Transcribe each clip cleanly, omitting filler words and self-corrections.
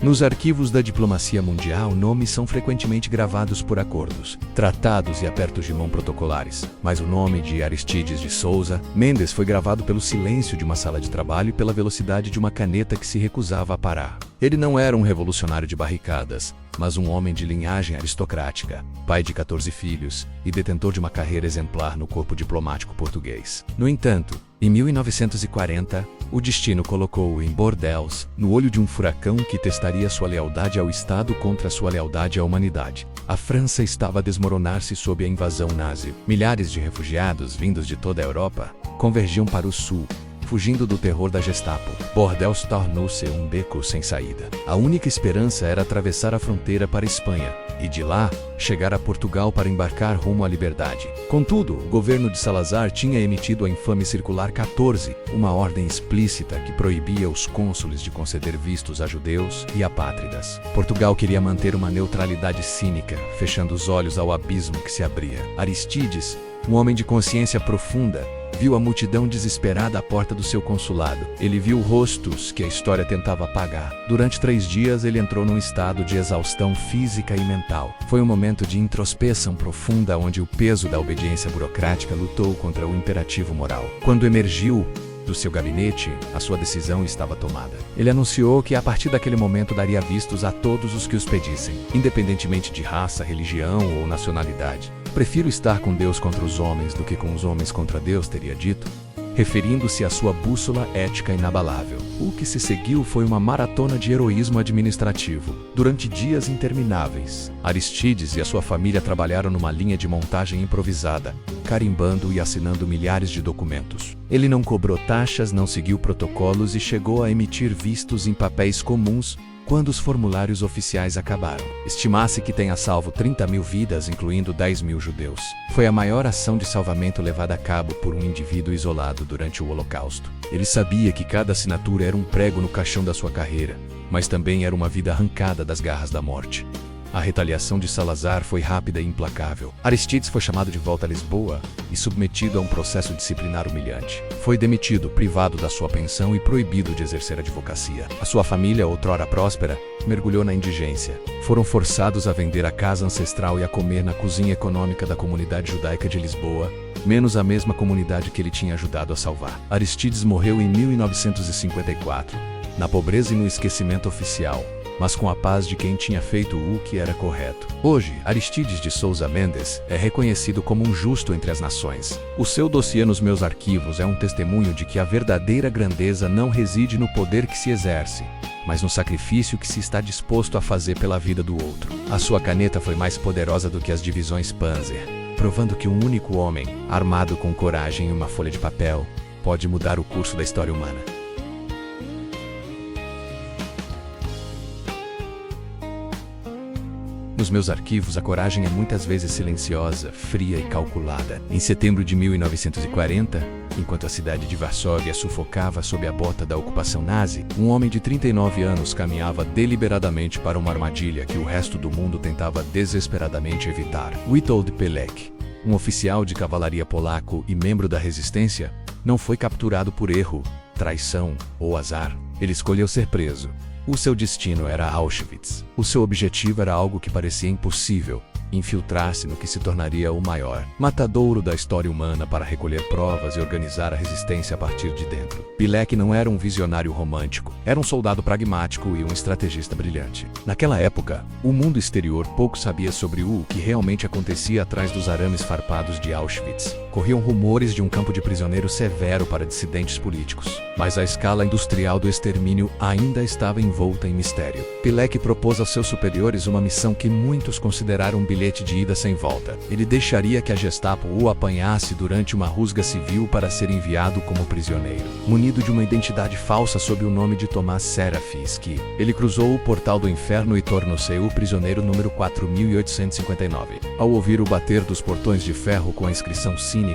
Nos arquivos da diplomacia mundial, nomes são frequentemente gravados por acordos, tratados e apertos de mão protocolares. Mas o nome de Aristides de Souza Mendes foi gravado pelo silêncio de uma sala de trabalho e pela velocidade de uma caneta que se recusava a parar. Ele não era um revolucionário de barricadas, mas um homem de linhagem aristocrática, pai de 14 filhos e detentor de uma carreira exemplar no corpo diplomático português. No entanto, em 1940, o destino colocou-o em Bordeaux, no olho de um furacão que testaria sua lealdade ao Estado contra sua lealdade à humanidade. A França estava a desmoronar-se sob a invasão nazi. Milhares de refugiados vindos de toda a Europa convergiam para o sul, fugindo do terror da Gestapo. Bordeaux tornou-se um beco sem saída. A única esperança era atravessar a fronteira para a Espanha e de lá chegar a Portugal para embarcar rumo à liberdade. Contudo, o governo de Salazar tinha emitido a infame Circular 14, uma ordem explícita que proibia os cônsules de conceder vistos a judeus e apátridas. Portugal queria manter uma neutralidade cínica, fechando os olhos ao abismo que se abria. Aristides, um homem de consciência profunda, viu a multidão desesperada à porta do seu consulado. Ele viu rostos que a história tentava apagar. Durante 3 dias, ele entrou num estado de exaustão física e mental. Foi um momento de introspeção profunda onde o peso da obediência burocrática lutou contra o imperativo moral. Quando emergiu do seu gabinete, a sua decisão estava tomada. Ele anunciou que a partir daquele momento daria vistos a todos os que os pedissem, independentemente de raça, religião ou nacionalidade. Prefiro estar com Deus contra os homens do que com os homens contra Deus, teria dito, referindo-se à sua bússola ética inabalável. O que se seguiu foi uma maratona de heroísmo administrativo. Durante dias intermináveis, Aristides e a sua família trabalharam numa linha de montagem improvisada, carimbando e assinando milhares de documentos. Ele não cobrou taxas, não seguiu protocolos e chegou a emitir vistos em papéis comuns quando os formulários oficiais acabaram. Estima-se que tenha salvo 30 mil vidas, incluindo 10 mil judeus. Foi a maior ação de salvamento levada a cabo por um indivíduo isolado durante o Holocausto. Ele sabia que cada assinatura era um prego no caixão da sua carreira, mas também era uma vida arrancada das garras da morte. A retaliação de Salazar foi rápida e implacável. Aristides foi chamado de volta a Lisboa e submetido a um processo disciplinar humilhante. Foi demitido, privado da sua pensão e proibido de exercer advocacia. A sua família, outrora próspera, mergulhou na indigência. Foram forçados a vender a casa ancestral e a comer na cozinha econômica da comunidade judaica de Lisboa, menos a mesma comunidade que ele tinha ajudado a salvar. Aristides morreu em 1954, na pobreza e no esquecimento oficial, mas com a paz de quem tinha feito o que era correto. Hoje, Aristides de Souza Mendes é reconhecido como um justo entre as nações. O seu dossiê nos meus arquivos é um testemunho de que a verdadeira grandeza não reside no poder que se exerce, mas no sacrifício que se está disposto a fazer pela vida do outro. A sua caneta foi mais poderosa do que as divisões Panzer, provando que um único homem, armado com coragem e uma folha de papel, pode mudar o curso da história humana. Nos meus arquivos, a coragem é muitas vezes silenciosa, fria e calculada. Em setembro de 1940, enquanto a cidade de Varsóvia sufocava sob a bota da ocupação nazi, um homem de 39 anos caminhava deliberadamente para uma armadilha que o resto do mundo tentava desesperadamente evitar. Witold Pelek, um oficial de cavalaria polaco e membro da resistência, não foi capturado por erro, traição ou azar. Ele escolheu ser preso. O seu destino era Auschwitz. O seu objetivo era algo que parecia impossível: infiltrar-se no que se tornaria o maior matadouro da história humana para recolher provas e organizar a resistência a partir de dentro. Pelek não era um visionário romântico, era um soldado pragmático e um estrategista brilhante. Naquela época, o mundo exterior pouco sabia sobre o que realmente acontecia atrás dos arames farpados de Auschwitz. Corriam rumores de um campo de prisioneiros severo para dissidentes políticos, mas a escala industrial do extermínio ainda estava envolta em mistério. Pelek propôs aos seus superiores uma missão que muitos consideraram um bilhete de ida sem volta. Ele deixaria que a Gestapo o apanhasse durante uma rusga civil para ser enviado como prisioneiro. Munido de uma identidade falsa sob o nome de Tomás Serafisky, ele cruzou o portal do inferno e tornou-se o prisioneiro número 4859. Ao ouvir o bater dos portões de ferro com a inscrição cínica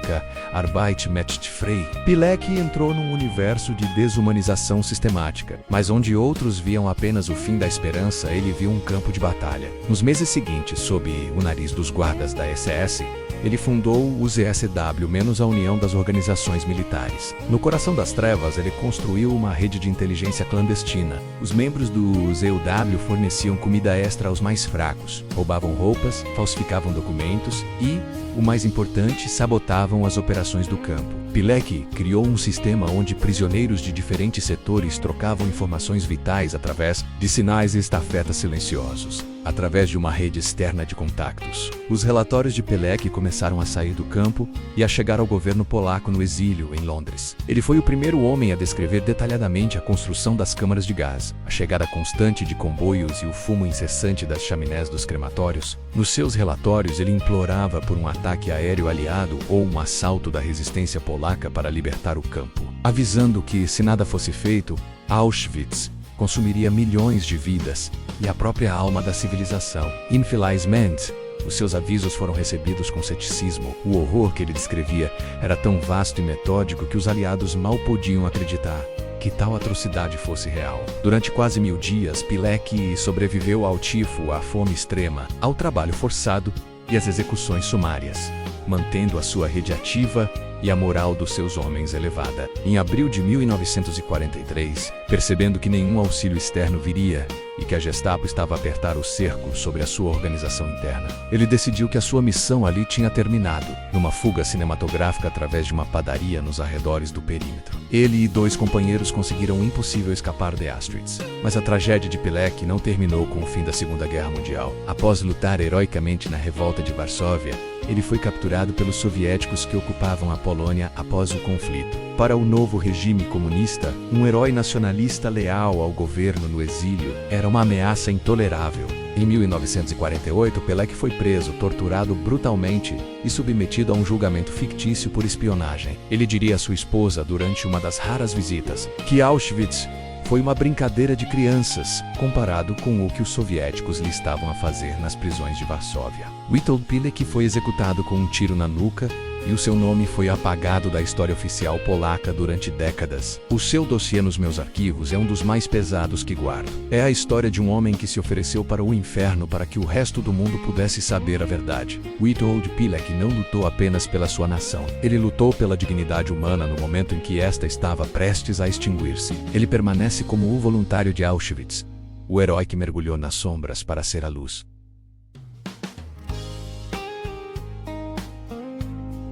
Arbeit macht frei, Pelek entrou num universo de desumanização sistemática. Mas onde outros viam apenas o fim da esperança, ele viu um campo de batalha. Nos meses seguintes, sob o nariz dos guardas da SS, ele fundou o ZSW, menos a União das Organizações Militares. No coração das trevas, ele construiu uma rede de inteligência clandestina. Os membros do ZUW forneciam comida extra aos mais fracos, roubavam roupas, falsificavam documentos e, o mais importante, sabotavam as operações do campo. Pilecki criou um sistema onde prisioneiros de diferentes setores trocavam informações vitais através de sinais e estafetas silenciosos, através de uma rede externa de contactos. Os relatórios de Pilecki começaram a sair do campo e a chegar ao governo polaco no exílio, em Londres. Ele foi o primeiro homem a descrever detalhadamente a construção das câmaras de gás, a chegada constante de comboios e o fumo incessante das chaminés dos crematórios. Nos seus relatórios, ele implorava por um ataque aéreo aliado ou um assalto da resistência polaca para libertar o campo, avisando que, se nada fosse feito, Auschwitz consumiria milhões de vidas e a própria alma da civilização. Infelizmente, os seus avisos foram recebidos com ceticismo. O horror que ele descrevia era tão vasto e metódico que os aliados mal podiam acreditar que tal atrocidade fosse real. Durante quase 1000 dias, Pilecki sobreviveu ao tifo, à fome extrema, ao trabalho forçado e às execuções sumárias, mantendo a sua rede ativa e a moral dos seus homens elevada. Em abril de 1943, percebendo que nenhum auxílio externo viria e que a Gestapo estava a apertar o cerco sobre a sua organização interna, ele decidiu que a sua missão ali tinha terminado, numa fuga cinematográfica através de uma padaria nos arredores do perímetro. Ele e 2 companheiros conseguiram o impossível escapar de Auschwitz. Mas a tragédia de Pilecki não terminou com o fim da Segunda Guerra Mundial. Após lutar heroicamente na revolta de Varsóvia, ele foi capturado pelos soviéticos que ocupavam a Polônia após o conflito. Para o novo regime comunista, um herói nacionalista leal ao governo no exílio era uma ameaça intolerável. Em 1948, Pilecki foi preso, torturado brutalmente e submetido a um julgamento fictício por espionagem. Ele diria à sua esposa durante uma das raras visitas que Auschwitz foi uma brincadeira de crianças, comparado com o que os soviéticos lhe estavam a fazer nas prisões de Varsóvia. Witold Pilecki foi executado com um tiro na nuca e o seu nome foi apagado da história oficial polaca durante décadas. O seu dossiê nos meus arquivos é um dos mais pesados que guardo. É a história de um homem que se ofereceu para o inferno para que o resto do mundo pudesse saber a verdade. Witold Pilecki não lutou apenas pela sua nação. Ele lutou pela dignidade humana no momento em que esta estava prestes a extinguir-se. Ele permanece como o voluntário de Auschwitz, o herói que mergulhou nas sombras para ser a luz.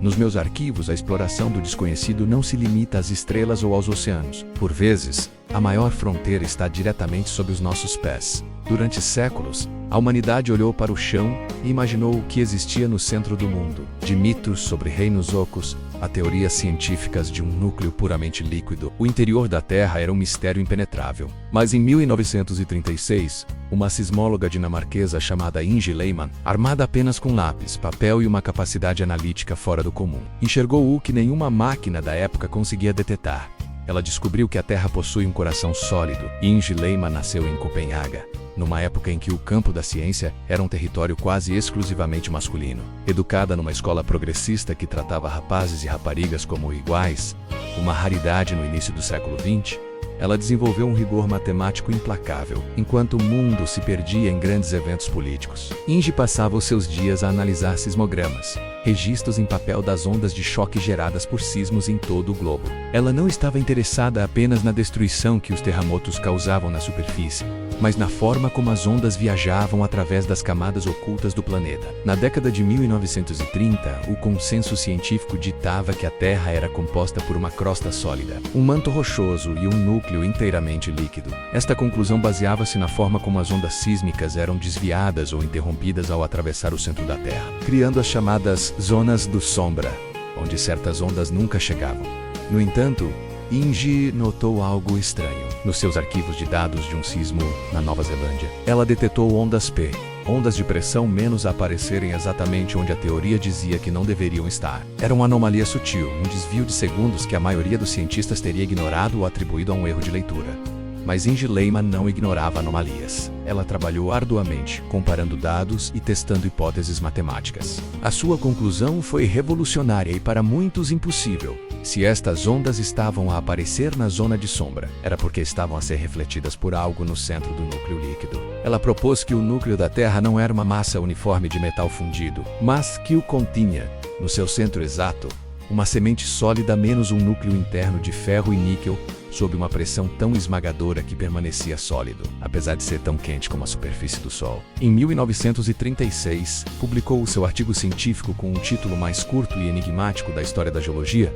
Nos meus arquivos, a exploração do desconhecido não se limita às estrelas ou aos oceanos. Por vezes, a maior fronteira está diretamente sob os nossos pés. Durante séculos, a humanidade olhou para o chão e imaginou o que existia no centro do mundo. De mitos sobre reinos ocos a teorias científicas de um núcleo puramente líquido, o interior da Terra era um mistério impenetrável. Mas em 1936, uma sismóloga dinamarquesa chamada Inge Lehmann, armada apenas com lápis, papel e uma capacidade analítica fora do comum, enxergou o que nenhuma máquina da época conseguia detectar. Ela descobriu que a Terra possui um coração sólido. Inge Lehmann nasceu em Copenhaga, numa época em que o campo da ciência era um território quase exclusivamente masculino. Educada numa escola progressista que tratava rapazes e raparigas como iguais, uma raridade no início do século XX, ela desenvolveu um rigor matemático implacável, enquanto o mundo se perdia em grandes eventos políticos. Inge passava os seus dias a analisar sismogramas, registros em papel das ondas de choque geradas por sismos em todo o globo. Ela não estava interessada apenas na destruição que os terremotos causavam na superfície, mas na forma como as ondas viajavam através das camadas ocultas do planeta. Na década de 1930, o consenso científico ditava que a Terra era composta por uma crosta sólida, um manto rochoso e um núcleo inteiramente líquido. Esta conclusão baseava-se na forma como as ondas sísmicas eram desviadas ou interrompidas ao atravessar o centro da Terra, criando as chamadas zonas do sombra, onde certas ondas nunca chegavam. No entanto, Inge notou algo estranho. Nos seus arquivos de dados de um sismo na Nova Zelândia, ela detetou ondas P, ondas de pressão menos a aparecerem exatamente onde a teoria dizia que não deveriam estar. Era uma anomalia sutil, um desvio de segundos que a maioria dos cientistas teria ignorado ou atribuído a um erro de leitura. Mas Inge Lehmann não ignorava anomalias. Ela trabalhou arduamente, comparando dados e testando hipóteses matemáticas. A sua conclusão foi revolucionária e para muitos impossível. Se estas ondas estavam a aparecer na zona de sombra, era porque estavam a ser refletidas por algo no centro do núcleo líquido. Ela propôs que o núcleo da Terra não era uma massa uniforme de metal fundido, mas que o continha. No seu centro exato, uma semente sólida menos um núcleo interno de ferro e níquel sob uma pressão tão esmagadora que permanecia sólido, apesar de ser tão quente como a superfície do Sol. Em 1936, publicou o seu artigo científico com o título mais curto e enigmático da história da geologia,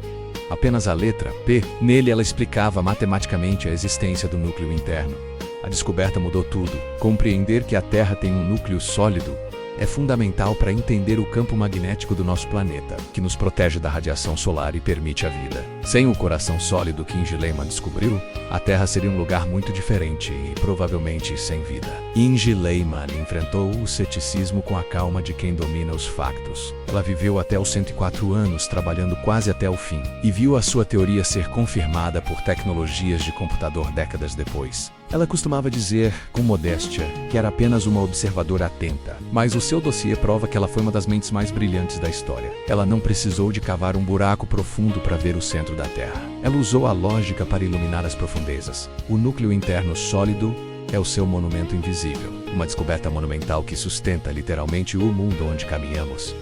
apenas a letra P. Nele ela explicava matematicamente a existência do núcleo interno. A descoberta mudou tudo. Compreender que a Terra tem um núcleo sólido é fundamental para entender o campo magnético do nosso planeta, que nos protege da radiação solar e permite a vida. Sem o coração sólido que Inge Lehmann descobriu, a Terra seria um lugar muito diferente e provavelmente sem vida. Inge Lehmann enfrentou o ceticismo com a calma de quem domina os factos. Ela viveu até os 104 anos, trabalhando quase até o fim, e viu a sua teoria ser confirmada por tecnologias de computador décadas depois. Ela costumava dizer, com modéstia, que era apenas uma observadora atenta, mas o seu dossiê prova que ela foi uma das mentes mais brilhantes da história. Ela não precisou de cavar um buraco profundo para ver o centro da Terra. Ela usou a lógica para iluminar as profundezas. O núcleo interno sólido é o seu monumento invisível, uma descoberta monumental que sustenta literalmente o mundo onde caminhamos.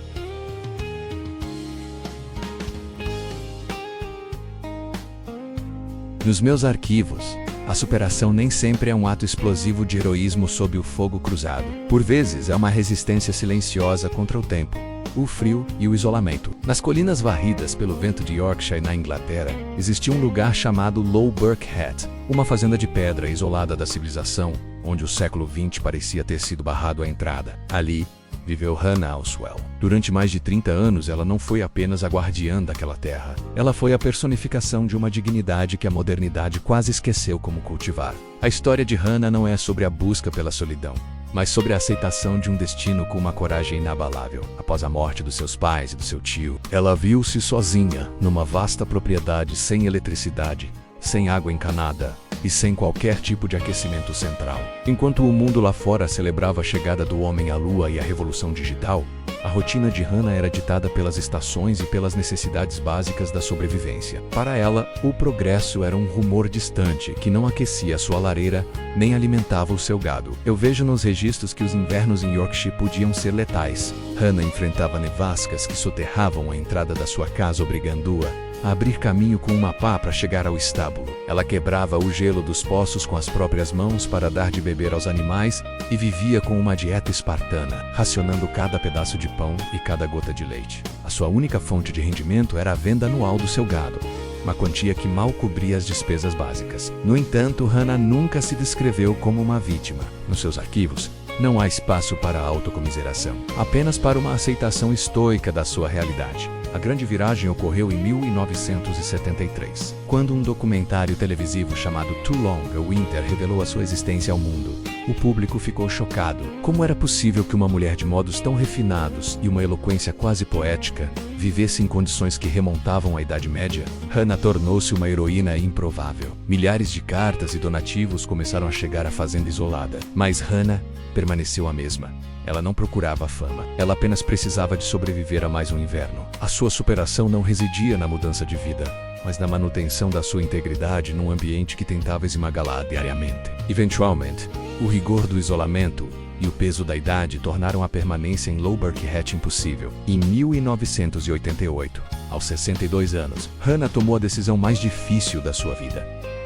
Nos meus arquivos, a superação nem sempre é um ato explosivo de heroísmo sob o fogo cruzado. Por vezes, é uma resistência silenciosa contra o tempo, o frio e o isolamento. Nas colinas varridas pelo vento de Yorkshire, na Inglaterra, existia um lugar chamado Low Birkhead, uma fazenda de pedra isolada da civilização, onde o século XX parecia ter sido barrado à entrada. Ali, viveu Hannah Oswell. Durante mais de 30 anos, ela não foi apenas a guardiã daquela terra. Ela foi a personificação de uma dignidade que a modernidade quase esqueceu como cultivar. A história de Hannah não é sobre a busca pela solidão, mas sobre a aceitação de um destino com uma coragem inabalável. Após a morte dos seus pais e do seu tio, ela viu-se sozinha, numa vasta propriedade sem eletricidade, sem água encanada e sem qualquer tipo de aquecimento central. Enquanto o mundo lá fora celebrava a chegada do homem à lua e a revolução digital, a rotina de Hannah era ditada pelas estações e pelas necessidades básicas da sobrevivência. Para ela, o progresso era um rumor distante que não aquecia sua lareira nem alimentava o seu gado. Eu vejo nos registros que os invernos em Yorkshire podiam ser letais. Hannah enfrentava nevascas que soterravam a entrada da sua casa, obrigando-a a abrir caminho com uma pá para chegar ao estábulo. Ela quebrava o gelo dos poços com as próprias mãos para dar de beber aos animais e vivia com uma dieta espartana, racionando cada pedaço de pão e cada gota de leite. A sua única fonte de rendimento era a venda anual do seu gado, uma quantia que mal cobria as despesas básicas. No entanto, Hannah nunca se descreveu como uma vítima. Nos seus arquivos, não há espaço para a autocomiseração, apenas para uma aceitação estoica da sua realidade. A grande viragem ocorreu em 1973, quando um documentário televisivo chamado Too Long a Winter revelou a sua existência ao mundo. O público ficou chocado. Como era possível que uma mulher de modos tão refinados e uma eloquência quase poética vivesse em condições que remontavam à Idade Média? Hannah tornou-se uma heroína improvável. Milhares de cartas e donativos começaram a chegar à fazenda isolada, mas Hannah permaneceu a mesma. Ela não procurava a fama. Ela apenas precisava de sobreviver a mais um inverno. A sua superação não residia na mudança de vida, mas na manutenção da sua integridade num ambiente que tentava esmagá-la diariamente. Eventualmente, o rigor do isolamento e o peso da idade tornaram a permanência em Low Birkhead impossível. Em 1988, aos 62 anos, Hannah tomou a decisão mais difícil da sua vida: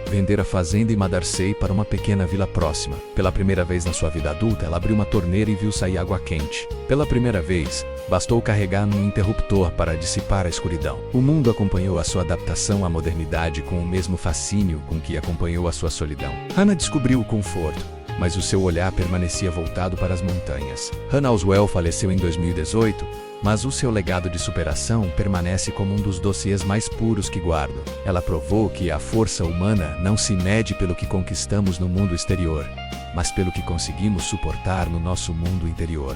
vender a fazenda e Madarsey para uma pequena vila próxima. Pela primeira vez na sua vida adulta, ela abriu uma torneira e viu sair água quente. Pela primeira vez, bastou carregar num interruptor para dissipar a escuridão. O mundo acompanhou a sua adaptação à modernidade com o mesmo fascínio com que acompanhou a sua solidão. Hannah descobriu o conforto, mas o seu olhar permanecia voltado para as montanhas. Hannah Oswell faleceu em 2018, mas o seu legado de superação permanece como um dos dossiês mais puros que guardo. Ela provou que a força humana não se mede pelo que conquistamos no mundo exterior, mas pelo que conseguimos suportar no nosso mundo interior.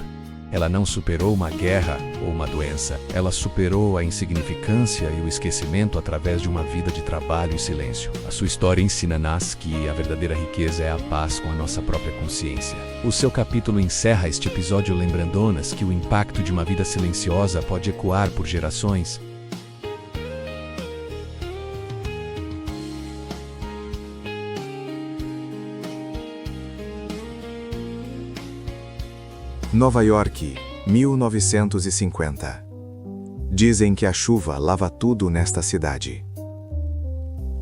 Ela não superou uma guerra ou uma doença. Ela superou a insignificância e o esquecimento através de uma vida de trabalho e silêncio. A sua história ensina-nos que a verdadeira riqueza é a paz com a nossa própria consciência. O seu capítulo encerra este episódio lembrando-nos que o impacto de uma vida silenciosa pode ecoar por gerações. Nova York, 1950. Dizem que a chuva lava tudo nesta cidade.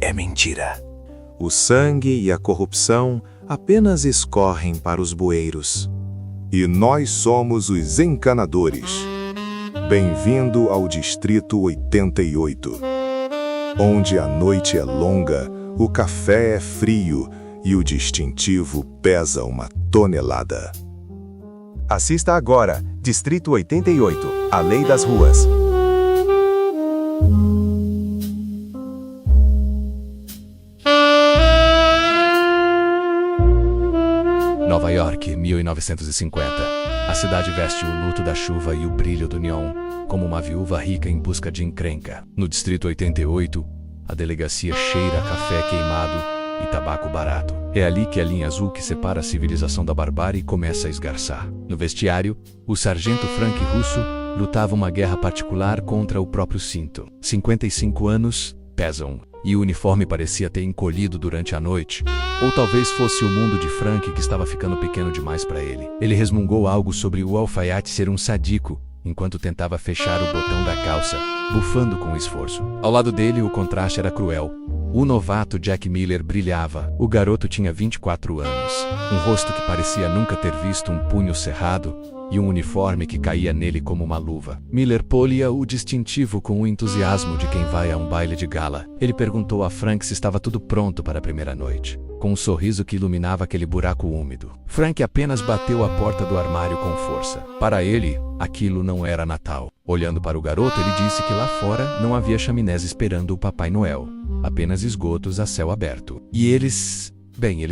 É mentira. O sangue e a corrupção apenas escorrem para os bueiros. E nós somos os encanadores. Bem-vindo ao Distrito 88, onde a noite é longa, o café é frio e o distintivo pesa 1 tonelada. Assista agora, Distrito 88, A Lei das Ruas. Nova York, 1950. A cidade veste o luto da chuva e o brilho do neon, como uma viúva rica em busca de encrenca. No Distrito 88, a delegacia cheira a café queimado e tabaco barato. É ali que a linha azul que separa a civilização da barbárie começa a esgarçar. No vestiário, o sargento Frank Russo lutava uma guerra particular contra o próprio cinto. 55 anos pesam, e o uniforme parecia ter encolhido durante a noite. Ou talvez fosse o mundo de Frank que estava ficando pequeno demais para ele. Ele resmungou algo sobre o alfaiate ser um sadico, enquanto tentava fechar o botão da calça, bufando com esforço. Ao lado dele, o contraste era cruel. O novato Jack Miller brilhava. O garoto tinha 24 anos, um rosto que parecia nunca ter visto um punho cerrado e um uniforme que caía nele como uma luva. Miller polia o distintivo com o entusiasmo de quem vai a um baile de gala. Ele perguntou a Frank se estava tudo pronto para a primeira noite, com um sorriso que iluminava aquele buraco úmido. Frank apenas bateu a porta do armário com força. Para ele, aquilo não era Natal. Olhando para o garoto, ele disse que lá fora não havia chaminés esperando o Papai Noel, apenas esgotos a céu aberto. E eles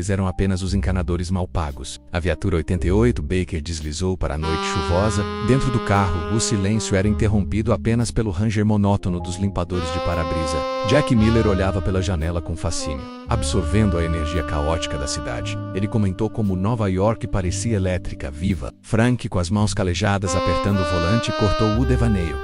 eram apenas os encanadores mal pagos. A viatura 88 Baker deslizou para a noite chuvosa. Dentro do carro, o silêncio era interrompido apenas pelo ranger monótono dos limpadores de para-brisa. Jack Miller olhava pela janela com fascínio, absorvendo a energia caótica da cidade. Ele comentou como Nova York parecia elétrica, viva. Frank, com as mãos calejadas apertando o volante, cortou o devaneio.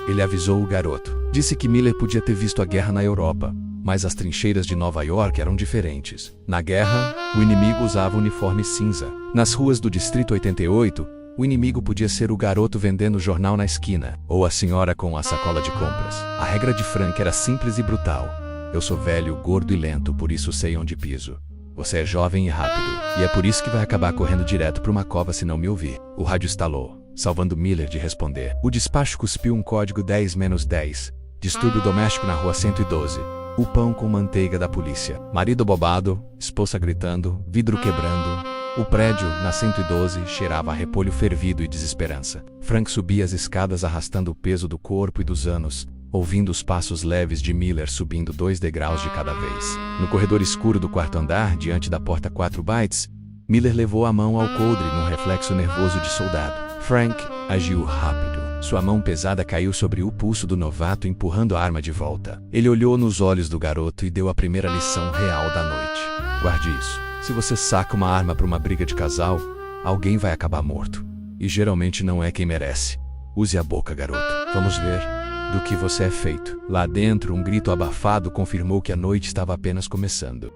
Ele avisou o garoto. Disse que Miller podia ter visto a guerra na Europa, mas as trincheiras de Nova York eram diferentes. Na guerra, o inimigo usava uniforme cinza. Nas ruas do Distrito 88, o inimigo podia ser o garoto vendendo jornal na esquina, ou a senhora com a sacola de compras. A regra de Frank era simples e brutal. Eu sou velho, gordo e lento, por isso sei onde piso. Você é jovem e rápido, e é por isso que vai acabar correndo direto para uma cova se não me ouvir. O rádio estalou, salvando Miller de responder. O despacho cuspiu um código 10-10. Distúrbio doméstico na rua 112. O pão com manteiga da polícia. Marido bobado, esposa gritando, vidro quebrando. O prédio, na 112, cheirava a repolho fervido e desesperança. Frank subia as escadas arrastando o peso do corpo e dos anos, ouvindo os passos leves de Miller subindo 2 degraus de cada vez. No corredor escuro do quarto andar, diante da porta 4 bytes, Miller levou a mão ao coldre num reflexo nervoso de soldado. Frank agiu rápido. Sua mão pesada caiu sobre o pulso do novato, empurrando a arma de volta. Ele olhou nos olhos do garoto e deu a primeira lição real da noite. Guarde isso. Se você saca uma arma para uma briga de casal, alguém vai acabar morto. E geralmente não é quem merece. Use a boca, garoto. Vamos ver do que você é feito. Lá dentro, um grito abafado confirmou que a noite estava apenas começando.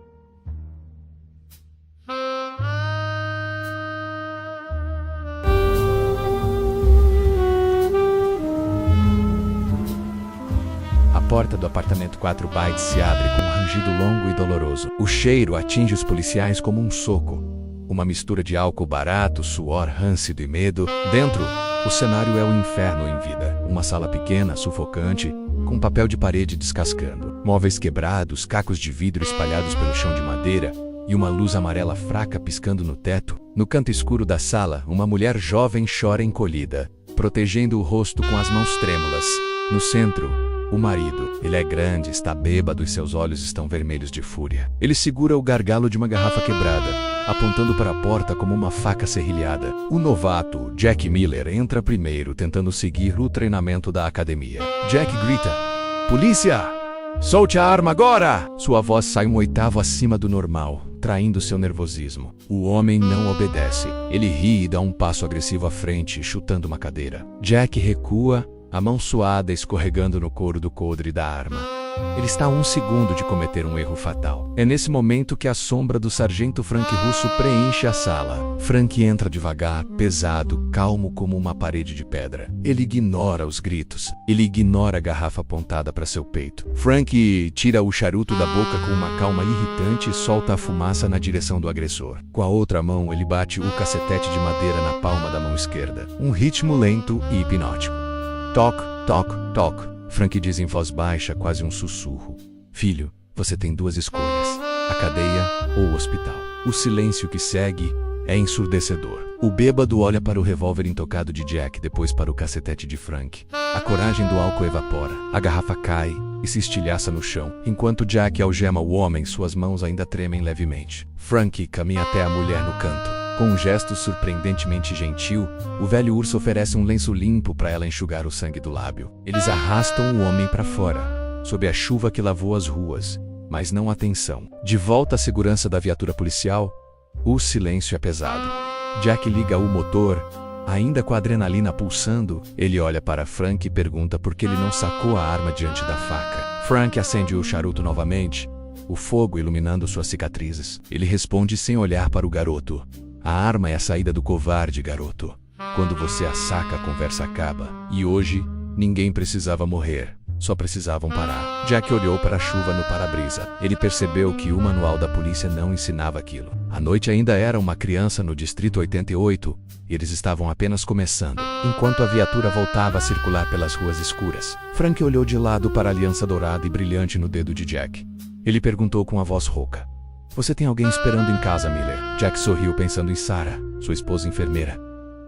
A porta do apartamento 4 bytes se abre com um rangido longo e doloroso. O cheiro atinge os policiais como um soco. Uma mistura de álcool barato, suor râncido e medo. Dentro, o cenário é o inferno em vida. Uma sala pequena, sufocante, com papel de parede descascando. Móveis quebrados, cacos de vidro espalhados pelo chão de madeira e uma luz amarela fraca piscando no teto. No canto escuro da sala, uma mulher jovem chora encolhida, protegendo o rosto com as mãos trêmulas. No centro, o marido. Ele é grande, está bêbado e seus olhos estão vermelhos de fúria. Ele segura o gargalo de uma garrafa quebrada, apontando para a porta como uma faca serrilhada. O novato, Jack Miller, entra primeiro, tentando seguir o treinamento da academia. Jack grita: "Polícia! Solte a arma agora!" Sua voz sai um oitavo acima do normal, traindo seu nervosismo. O homem não obedece. Ele ri e dá um passo agressivo à frente, chutando uma cadeira. Jack recua, a mão suada escorregando no couro do coldre da arma. Ele está a 1 segundo de cometer um erro fatal. É nesse momento que a sombra do sargento Frank Russo preenche a sala. Frank entra devagar, pesado, calmo como uma parede de pedra. Ele ignora os gritos. Ele ignora a garrafa apontada para seu peito. Frank tira o charuto da boca com uma calma irritante e solta a fumaça na direção do agressor. Com a outra mão, ele bate o cacetete de madeira na palma da mão esquerda. Um ritmo lento e hipnótico. Toc, toc, toc. Frank diz em voz baixa, quase um sussurro. Filho, você tem 2 escolhas: a cadeia ou o hospital. O silêncio que segue é ensurdecedor. O bêbado olha para o revólver intocado de Jack, depois para o cacetete de Frank. A coragem do álcool evapora. A garrafa cai e se estilhaça no chão. Enquanto Jack algema o homem, suas mãos ainda tremem levemente. Frank caminha até a mulher no canto. Com um gesto surpreendentemente gentil, o velho urso oferece um lenço limpo para ela enxugar o sangue do lábio. Eles arrastam o homem para fora, sob a chuva que lavou as ruas, mas não há tensão. De volta à segurança da viatura policial, o silêncio é pesado. Jack liga o motor, ainda com a adrenalina pulsando. Ele olha para Frank e pergunta por que ele não sacou a arma diante da faca. Frank acende o charuto novamente, o fogo iluminando suas cicatrizes. Ele responde sem olhar para o garoto. A arma é a saída do covarde, garoto. Quando você a saca, a conversa acaba. E hoje, ninguém precisava morrer. Só precisavam parar. Jack olhou para a chuva no para-brisa. Ele percebeu que o manual da polícia não ensinava aquilo. A noite ainda era uma criança no Distrito 88. E eles estavam apenas começando. Enquanto a viatura voltava a circular pelas ruas escuras, Frank olhou de lado para a aliança dourada e brilhante no dedo de Jack. Ele perguntou com a voz rouca. Você tem alguém esperando em casa, Miller? Jack sorriu pensando em Sarah, sua esposa enfermeira.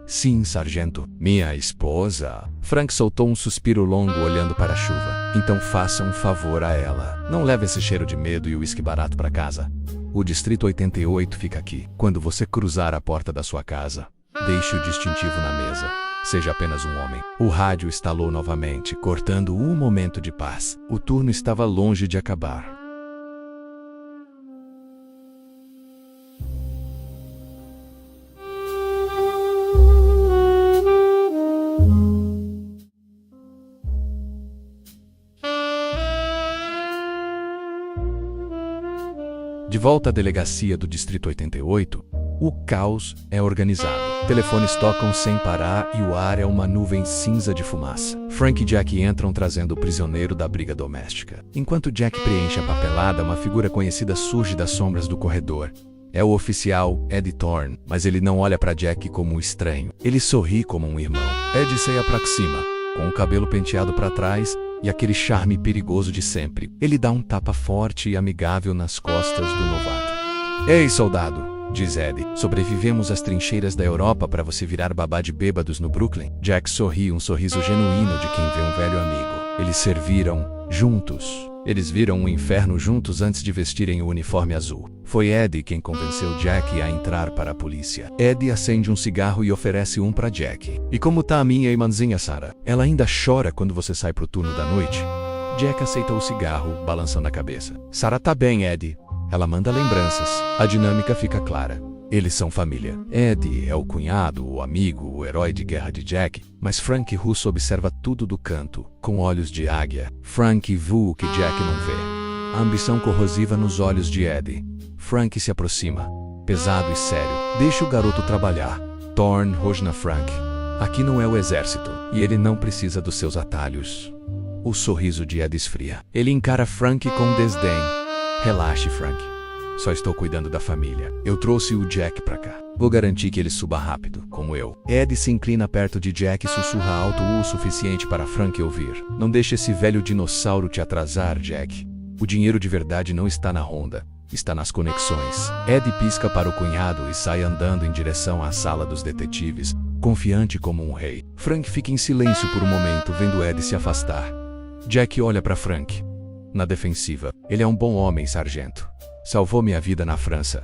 Sim, sargento. Minha esposa? Frank soltou um suspiro longo olhando para a chuva. Então faça um favor a ela. Não leve esse cheiro de medo e uísque barato para casa. O Distrito 88 fica aqui. Quando você cruzar a porta da sua casa, deixe o distintivo na mesa. Seja apenas um homem. O rádio estalou novamente, cortando um momento de paz. O turno estava longe de acabar. De volta à delegacia do Distrito 88, o caos é organizado. Telefones tocam sem parar e o ar é uma nuvem cinza de fumaça. Frank e Jack entram trazendo o prisioneiro da briga doméstica. Enquanto Jack preenche a papelada, uma figura conhecida surge das sombras do corredor. É o oficial Ed Thorne, mas ele não olha para Jack como um estranho. Ele sorri como um irmão. Ed se aproxima, com o cabelo penteado para trás e aquele charme perigoso de sempre. Ele dá um tapa forte e amigável nas costas do novato. Ei, soldado, diz Ed. Sobrevivemos às trincheiras da Europa para você virar babá de bêbados no Brooklyn. Jack sorri, um sorriso genuíno de quem vê um velho amigo. Eles serviram juntos. Eles viram um inferno juntos antes de vestirem o uniforme azul. Foi Ed quem convenceu Jack a entrar para a polícia. Ed acende um cigarro e oferece um para Jack. E como tá a minha irmãzinha Sarah? Ela ainda chora quando você sai pro turno da noite? Jack aceita o cigarro, balançando a cabeça. Sarah tá bem, Ed. Ela manda lembranças. A dinâmica fica clara. Eles são família. Ed é o cunhado, o amigo, o herói de guerra de Jack, mas Frank Russo observa tudo do canto, com olhos de águia. Frank vê o que Jack não vê. A ambição corrosiva nos olhos de Ed. Frank se aproxima, pesado e sério. Deixa o garoto trabalhar. Thorne rosna Frank. Aqui não é o exército, e ele não precisa dos seus atalhos. O sorriso de Ed esfria. Ele encara Frank com desdém. Relaxe, Frank. Só estou cuidando da família. Eu trouxe o Jack pra cá. Vou garantir que ele suba rápido, como eu. Ed se inclina perto de Jack e sussurra alto o suficiente para Frank ouvir. Não deixe esse velho dinossauro te atrasar, Jack. O dinheiro de verdade não está na ronda. Está nas conexões. Ed pisca para o cunhado e sai andando em direção à sala dos detetives, confiante como um rei. Frank fica em silêncio por um momento, vendo Ed se afastar. Jack olha para Frank. Na defensiva. Ele é um bom homem, sargento. Salvou minha vida na França.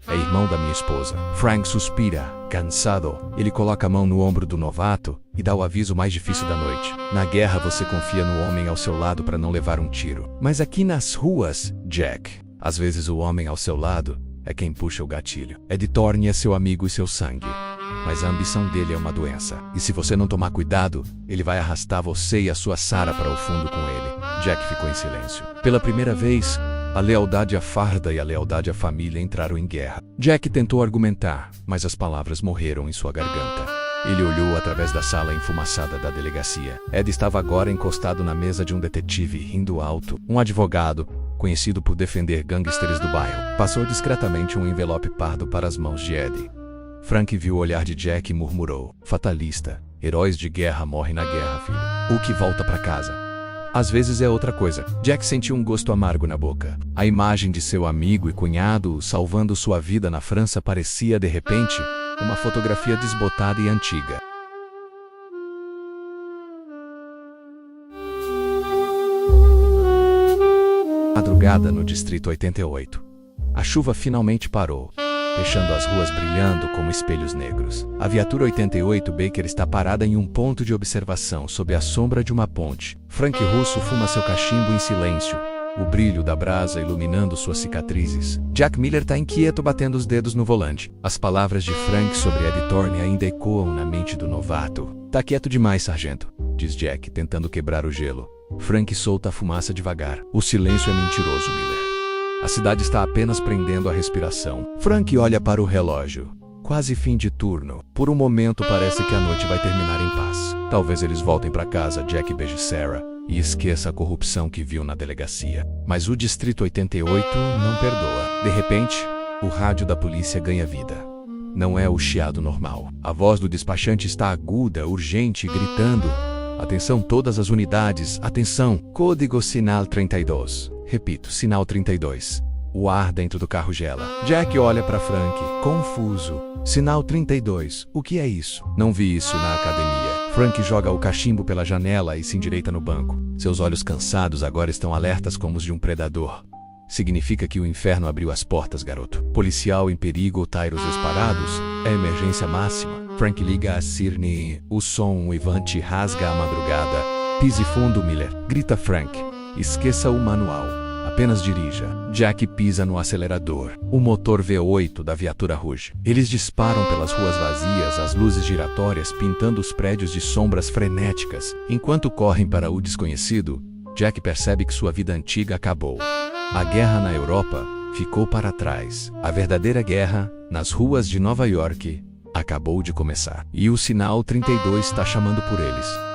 É irmão da minha esposa. Frank suspira, cansado. Ele coloca a mão no ombro do novato e dá o aviso mais difícil da noite. Na guerra você confia no homem ao seu lado para não levar um tiro. Mas aqui nas ruas, Jack, às vezes o homem ao seu lado é quem puxa o gatilho. Ed Thorne é seu amigo e seu sangue. Mas a ambição dele é uma doença. E se você não tomar cuidado, ele vai arrastar você e a sua Sarah para o fundo com ele. Jack ficou em silêncio. Pela primeira vez, a lealdade à farda e a lealdade à família entraram em guerra. Jack tentou argumentar, mas as palavras morreram em sua garganta. Ele olhou através da sala enfumaçada da delegacia. Ed estava agora encostado na mesa de um detetive, rindo alto. Um advogado, conhecido por defender gangsters do bairro, passou discretamente um envelope pardo para as mãos de Ed. Frank viu o olhar de Jack e murmurou: fatalista. Heróis de guerra morrem na guerra, filho. O que volta para casa. Às vezes é outra coisa. Jack sentiu um gosto amargo na boca. A imagem de seu amigo e cunhado salvando sua vida na França parecia, de repente, uma fotografia desbotada e antiga. Madrugada no Distrito 88. A chuva finalmente parou, deixando as ruas brilhando como espelhos negros. A viatura 88 Baker está parada em um ponto de observação sob a sombra de uma ponte. Frank Russo fuma seu cachimbo em silêncio, o brilho da brasa iluminando suas cicatrizes. Jack Miller está inquieto batendo os dedos no volante. As palavras de Frank sobre Ed Thorne ainda ecoam na mente do novato. Tá quieto demais, sargento, diz Jack, tentando quebrar o gelo. Frank solta a fumaça devagar. O silêncio é mentiroso, Miller. A cidade está apenas prendendo a respiração. Frank olha para o relógio. Quase fim de turno. Por um momento parece que a noite vai terminar em paz. Talvez eles voltem para casa, Jack beije Sarah e esqueça a corrupção que viu na delegacia. Mas o Distrito 88 não perdoa. De repente, o rádio da polícia ganha vida. Não é o chiado normal. A voz do despachante está aguda, urgente, gritando: atenção todas as unidades, atenção! Código Sinal 32. Repito, Sinal 32. O ar dentro do carro gela. Jack olha para Frank, confuso. Sinal 32. O que é isso? Não vi isso na academia. Frank joga o cachimbo pela janela e se endireita no banco. Seus olhos cansados agora estão alertas como os de um predador. Significa que o inferno abriu as portas, garoto. Policial em perigo, tiros disparados. É emergência máxima. Frank liga a sirene. O som uivante rasga a madrugada. Pise fundo, Miller. Grita Frank. Esqueça o manual. Apenas dirija. Jack pisa no acelerador. O motor V8 da viatura ruge. Eles disparam pelas ruas vazias, as luzes giratórias pintando os prédios de sombras frenéticas. Enquanto correm para o desconhecido, Jack percebe que sua vida antiga acabou. A guerra na Europa ficou para trás. A verdadeira guerra, nas ruas de Nova York, acabou de começar. E o Sinal 32 está chamando por eles.